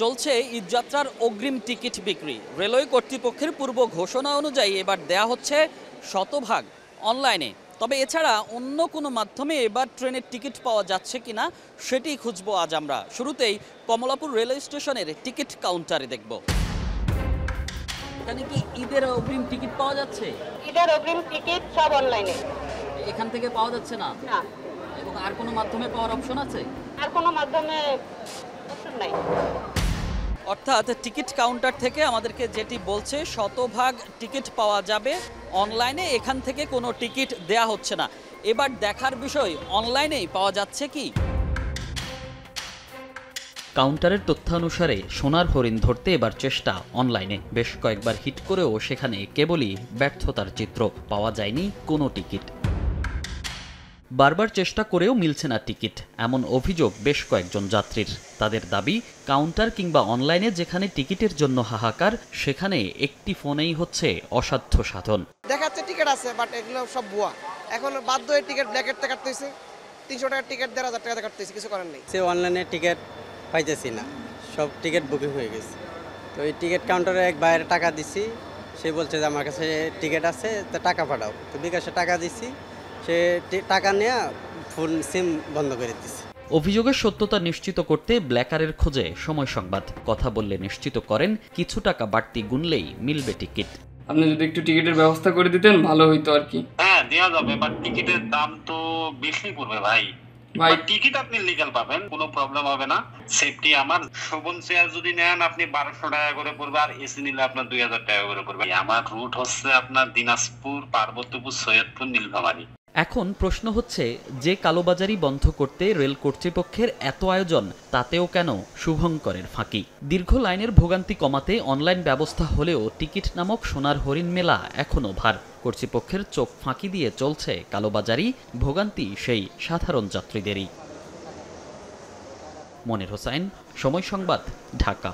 চলছে ঈদযাত্রার অগ্রিম টিকিট বিক্রি। রেলওয়ে কর্তৃপক্ষের পূর্ব ঘোষণা অনুযায়ী এবার দেয়া হচ্ছে শতভাগ অনলাইনে। তবে এছাড়া অন্য কোনো মাধ্যমে এবার ট্রেনের টিকিট পাওয়া যাচ্ছে কিনা সেটিই খুঁজবো আজ আমরা। শুরুতেই কমলাপুর রেলওয়ে স্টেশনের টিকিট কাউন্টারে দেখব এখানে কি ঈদের অগ্রিম টিকিট পাওয়া যাচ্ছে। ঈদের অগ্রিম টিকিট সব অনলাইনে। এখান থেকে পাওয়া যাচ্ছে না না, এবং আর কোনো মাধ্যমে পাওয়ার অপশন আছে? আর কোনো মাধ্যমে অপশন নাই। অর্থাৎ টিকিট কাউন্টার থেকে আমাদেরকে যেটি বলছে শতভাগ টিকিট পাওয়া যাবে অনলাইনে, এখান থেকে কোনো টিকিট দেয়া হচ্ছে না। এবার দেখার বিষয় অনলাইনেই পাওয়া যাচ্ছে কি। কাউন্টারের তথ্যানুসারে সোনার হরিণ ধরতে এবার চেষ্টা অনলাইনে। বেশ কয়েকবার হিট করেও সেখানে কেবলই ব্যর্থতার চিত্র, পাওয়া যায়নি কোনো টিকিট। বারবার চেষ্টা করেও মিলছে না টিকিট, এমন অভিযোগ বেশ কয়েকজন যাত্রীর। তাদের দাবি, কাউন্টার কিংবা অনলাইনে যেখানে টিকিটের জন্য হাহাকার, সেখানে একটি ফোনেই হচ্ছে অসাধ্য সাধন। দেখাচ্ছে টিকিট আছে, বাট এগুলো সব ভুয়া। এখন বাধ্য হয়ে টিকিট ব্ল্যাকেট থেকে কাটতে হয়েছে, 300 টাকার টিকিট 1500 টাকা কাটতে হয়েছে, কিছু করার নেই। সে অনলাইনে টিকিট পাইতেছি না, সব টিকিট বুকিং হয়ে গেছে। তো এই টিকিট কাউন্টারে এক বাইরে টাকা দিছি, সে বলছে যে আমার কাছে টিকিট আছে, তো টাকা পাঠাও। তো বিকাশে টাকা দিছি, সে টাকা নিয়ে ফোন সিম বন্ধ করে দিছে। অভিযোগের সত্যতা নিশ্চিত করতে ব্ল্যাকারের খোঁজে সময় সংবাদ। কথা বললে নিশ্চিত করেন কিছু টাকা বাড়তি গুনলেই মিলবে টিকিট। আপনি যদি একটু টিকিটের ব্যবস্থা করে দিতেন ভালো হইতো আর কি। হ্যাঁ, দেওয়া যাবে, বাট টিকিটের দাম তো বেশি পড়বে ভাই। টিকিট আপনি লিগ্যাল পাবেন, কোনো প্রবলেম হবে না। সেফটি আমার। শোভন চেয়ার যদি নেন আপনি 1200 টাকা করে পড়বে, আর এসি নিলে আপনার 2000 টাকা করে পড়বে। আমার রুট হচ্ছে আপনার দিনাজপুর, পার্বতীপুর, সৈয়দপুর, নীলফামারী। এখন প্রশ্ন হচ্ছে, যে কালোবাজারি বন্ধ করতে রেল কর্তৃপক্ষের এত আয়োজন, তাতেও কেন শুভঙ্করের ফাঁকি? দীর্ঘ লাইনের ভোগান্তি কমাতে অনলাইন ব্যবস্থা হলেও টিকিট নামক সোনার হরিণ মেলা এখনও ভার। কর্তৃপক্ষের চোখ ফাঁকি দিয়ে চলছে কালোবাজারি, ভোগান্তি সেই সাধারণ যাত্রীদেরই। মনির হোসাইন, সময় সংবাদ, ঢাকা।